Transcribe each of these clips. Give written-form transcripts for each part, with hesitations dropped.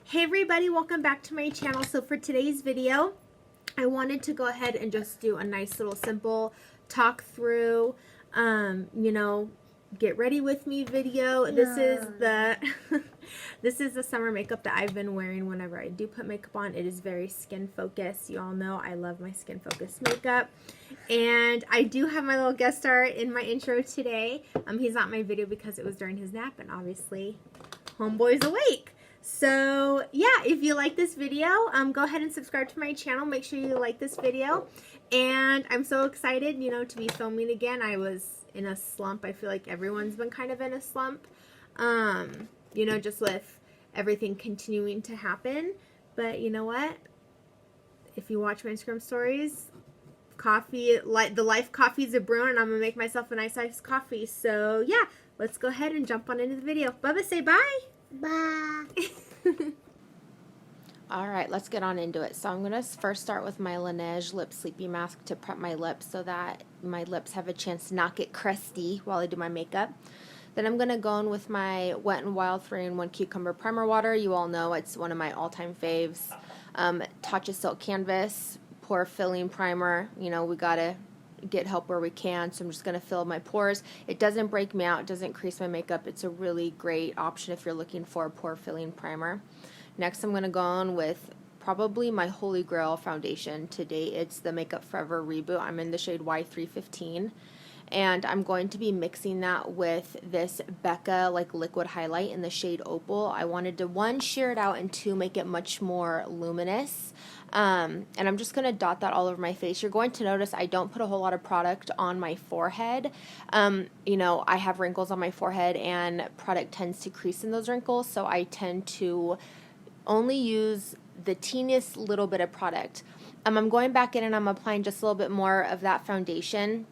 Hey everybody, welcome back to my channel. So for today's video, I wanted to go ahead and just do a nice little simple talk through, get ready with me video. This is the this is the summer makeup that I've been wearing whenever I do put makeup on. It is very skin focused. You all know I love my skin focused makeup. And I do have my little guest star in my intro today. He's not in my video because it was during his nap, and obviously homeboy's awake. So yeah, if you like this video, go ahead and subscribe to my channel. Make sure you like this video. And I'm so excited, to be filming again. I was in a slump. I feel like everyone's been kind of in a slump, just with everything continuing to happen. But you know what? If you watch my Instagram stories, the life coffee's a brewing, and I'm gonna make myself a nice iced coffee. So yeah, let's go ahead and jump on into the video. Bubba, say bye. Bye. Alright, let's get on into it. So I'm going to first start with my Laneige Lip Sleepy Mask to prep my lips so that my lips have a chance to not get crusty while I do my makeup. Then I'm going to go in with my Wet n Wild 3-in-1 Cucumber Primer Water. You all know it's one of my all-time faves. Tatcha Silk Canvas, Pore Filling Primer. We got to get help where we can, so I'm just going to fill my pores. It doesn't break me out, it doesn't crease my makeup. It's a really great option if you're looking for a pore filling primer. Next, I'm going to go on with probably my holy grail foundation to date. It's the Makeup Forever Reboot. I'm in the shade Y315, and I'm going to be mixing that with this Becca liquid highlight in the shade Opal. I wanted to, one, sheer it out, and two, make it much more luminous. And I'm just going to dot that all over my face. You're going to notice I don't put a whole lot of product on my forehead. I have wrinkles on my forehead, and product tends to crease in those wrinkles, so I tend to only use the teeniest little bit of product. I'm going back in and I'm applying just a little bit more of that foundation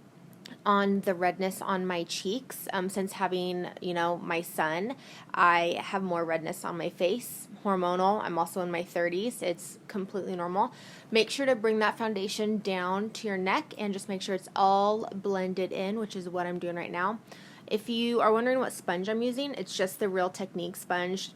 on the redness on my cheeks. Since having, my son, I have more redness on my face. Hormonal. I'm also in my 30s. It's completely normal. Make sure to bring that foundation down to your neck and just make sure it's all blended in, which is what I'm doing right now. If you are wondering what sponge I'm using, it's just the Real Technique sponge.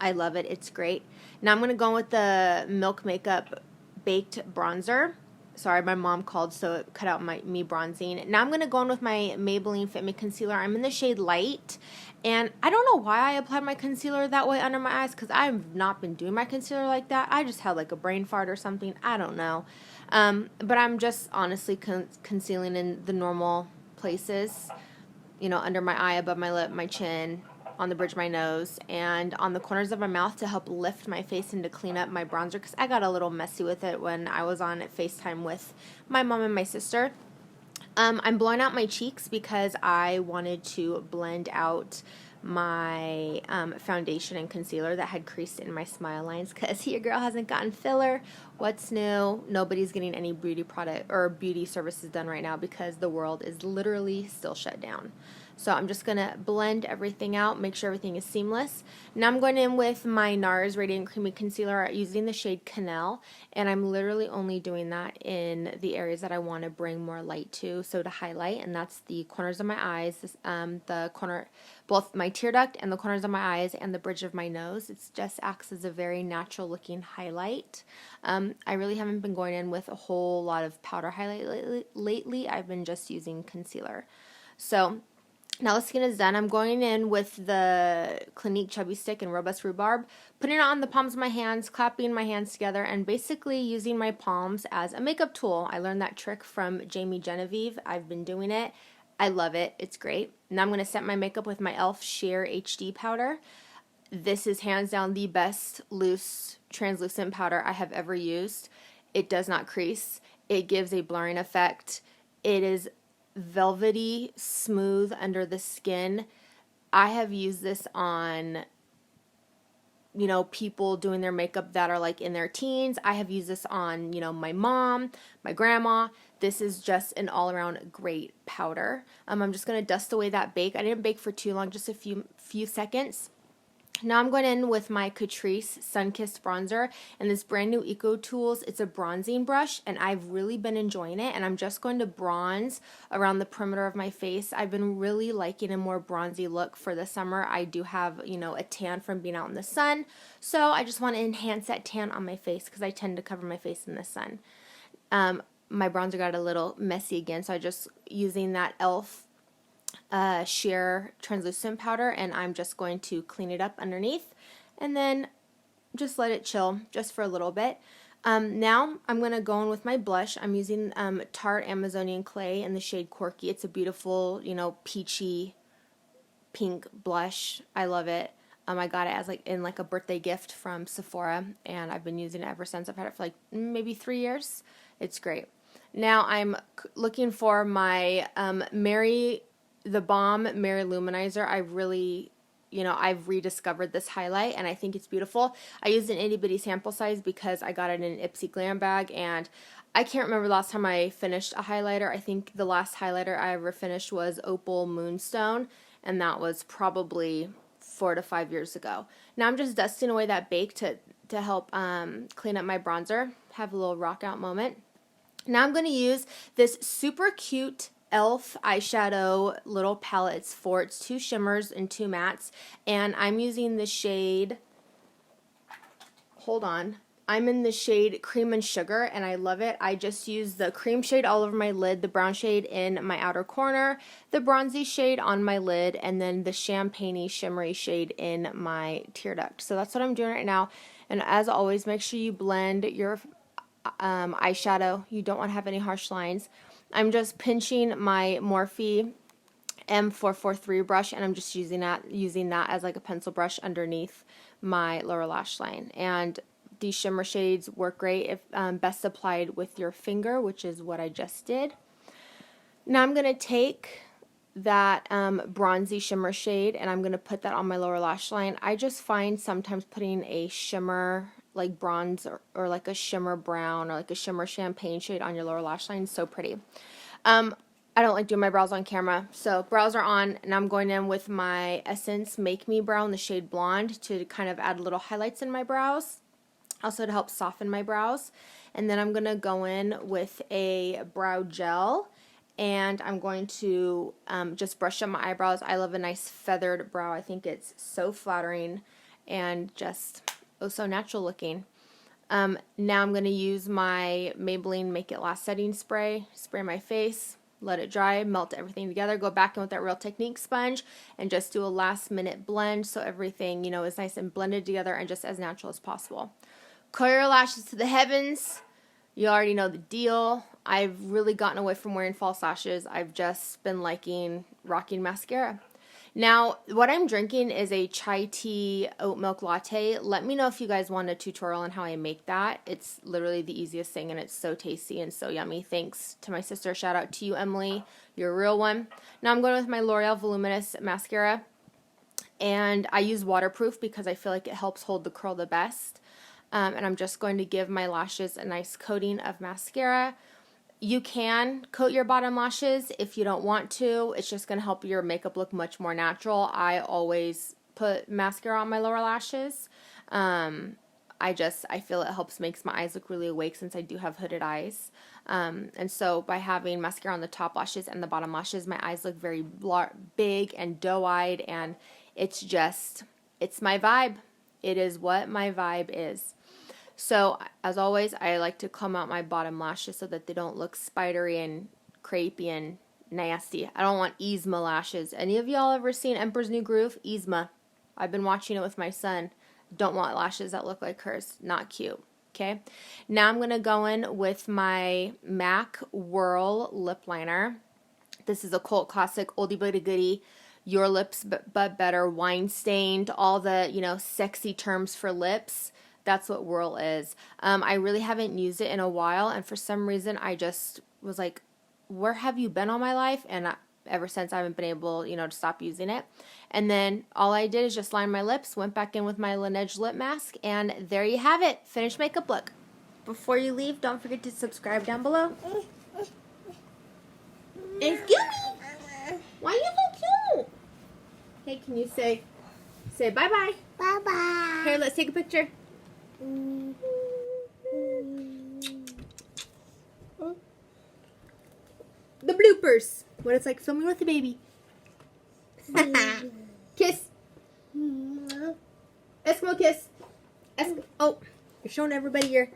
I love it. It's great. Now I'm going to go in with the Milk Makeup Baked Bronzer. Sorry, my mom called, so it cut out me bronzing. Now I'm going to go in with my Maybelline Fit Me Concealer. I'm in the shade Light, and I don't know why I applied my concealer that way under my eyes, because I've not been doing my concealer like that. I just had like a brain fart or something. I don't know. But I'm just honestly concealing in the normal places, under my eye, above my lip, my chin, on the bridge of my nose, and on the corners of my mouth to help lift my face and to clean up my bronzer, because I got a little messy with it when I was on FaceTime with my mom and my sister. I'm blowing out my cheeks because I wanted to blend out my foundation and concealer that had creased in my smile lines, because your girl hasn't gotten filler. What's new? Nobody's getting any beauty product or beauty services done right now because the world is literally still shut down. So I'm just going to blend everything out, make sure everything is seamless. Now I'm going in with my NARS Radiant Creamy Concealer using the shade Canal, and I'm literally only doing that in the areas that I want to bring more light to, so to highlight, and that's the corners of my eyes, both my tear duct and the corners of my eyes and the bridge of my nose. It just acts as a very natural looking highlight. I really haven't been going in with a whole lot of powder highlight lately. I've been just using concealer. So now the skin is done. I'm going in with the Clinique Chubby Stick and Robust Rhubarb, putting it on the palms of my hands, clapping my hands together, and basically using my palms as a makeup tool. I learned that trick from Jamie Genevieve. I've been doing it. I love it. It's great. Now I'm going to set my makeup with my e.l.f. Sheer HD powder. This is hands down the best loose translucent powder I have ever used. It does not crease. It gives a blurring effect. It is velvety smooth under the skin. I have used this on people doing their makeup that are like in their teens. I have used this on my mom, my grandma. This is just an all-around great powder. I'm just going to dust away that bake. I didn't bake for too long, just a few seconds. Now I'm going in with my Catrice Sunkissed Bronzer and this brand new Eco Tools. It's a bronzing brush and I've really been enjoying it, and I'm just going to bronze around the perimeter of my face. I've been really liking a more bronzy look for the summer. I do have, you know, a tan from being out in the sun, so I just want to enhance that tan on my face because I tend to cover my face in the sun. My bronzer got a little messy again, so I just using that e.l.f. Sheer translucent powder, and I'm just going to clean it up underneath and then just let it chill just for a little bit. Now I'm going to go in with my blush. I'm using Tarte Amazonian Clay in the shade Corky. It's a beautiful, you know, peachy pink blush. I love it. I got it as like in like a birthday gift from Sephora, and I've been using it ever since. I've had it for like maybe 3 years. It's great. Now I'm looking for my the Balm Mary Luminizer. I really, you know, I've rediscovered this highlight and I think it's beautiful. I used an itty bitty sample size because I got it in an Ipsy Glam bag, and I can't remember the last time I finished a highlighter. I think the last highlighter I ever finished was Opal Moonstone, and that was probably 4 to 5 years ago. Now I'm just dusting away that bake to help clean up my bronzer, have a little rock out moment. Now I'm going to use this super cute e.l.f. eyeshadow little palettes for it's 2 shimmers and 2 mattes, and I'm using the shade, hold on, I'm in the shade Cream and Sugar, and I love it. I just use the cream shade all over my lid, the brown shade in my outer corner, the bronzy shade on my lid, and then the champagne-y shimmery shade in my tear duct. So that's what I'm doing right now, and as always, make sure you blend your eyeshadow. You don't want to have any harsh lines. I'm just pinching my Morphe M443 brush, and I'm just using that as like a pencil brush underneath my lower lash line. And these shimmer shades work great if best applied with your finger, which is what I just did. Now I'm going to take that bronzy shimmer shade and I'm going to put that on my lower lash line. I just find sometimes putting a shimmer like bronze or like a shimmer brown or like a shimmer champagne shade on your lower lash line is so pretty. I don't like doing my brows on camera, so brows are on, and I'm going in with my Essence Make Me Brow in the shade Blonde to kind of add little highlights in my brows, also to help soften my brows. And then I'm going to go in with a brow gel, and I'm going to just brush up my eyebrows. I love a nice feathered brow. I think it's so flattering and just so natural looking. Now I'm going to use my Maybelline Make It Last setting spray my face, let it dry, melt everything together, go back in with that Real Technique sponge and just do a last minute blend so everything, you know, is nice and blended together and just as natural as possible. Curl your lashes to the heavens. You already know the deal. I've really gotten away from wearing false lashes. I've just been liking rocking mascara. Now, what I'm drinking is a chai tea oat milk latte. Let me know if you guys want a tutorial on how I make that. It's literally the easiest thing, and it's so tasty and so yummy. Thanks to my sister. Shout out to you, Emily. You're a real one. Now I'm going with my L'Oreal Voluminous Mascara, and I use waterproof because I feel like it helps hold the curl the best. And I'm just going to give my lashes a nice coating of mascara. You can coat your bottom lashes if you don't want to. It's just going to help your makeup look much more natural. I always put mascara on my lower lashes. I feel it helps makes my eyes look really awake since I do have hooded eyes. And so by having mascara on the top lashes and the bottom lashes, my eyes look very big and doe-eyed, and it's my vibe. It is what my vibe is. So, as always, I like to comb out my bottom lashes so that they don't look spidery and crepey and nasty. I don't want Yzma lashes. Any of y'all ever seen Emperor's New Groove? Yzma. I've been watching it with my son. Don't want lashes that look like hers. Not cute. Okay? Now I'm going to go in with my MAC Whirl Lip Liner. This is a cult classic, oldie but a goodie. Your lips but better, wine stained, all the, you know, sexy terms for lips. That's what Whirl is. I really haven't used it in a while, and for some reason I just was like, where have you been all my life? And ever since I haven't been able, you know, to stop using it. And then all I did is just line my lips, went back in with my Laneige lip mask, and there you have it. Finished makeup look. Before you leave, don't forget to subscribe down below. Excuse me. Why are you so cute? Hey, can you say bye-bye? Bye-bye. Here, let's take a picture. The bloopers. What it's like filming with a baby. Kiss. Eskimo kiss. Oh, you're showing everybody your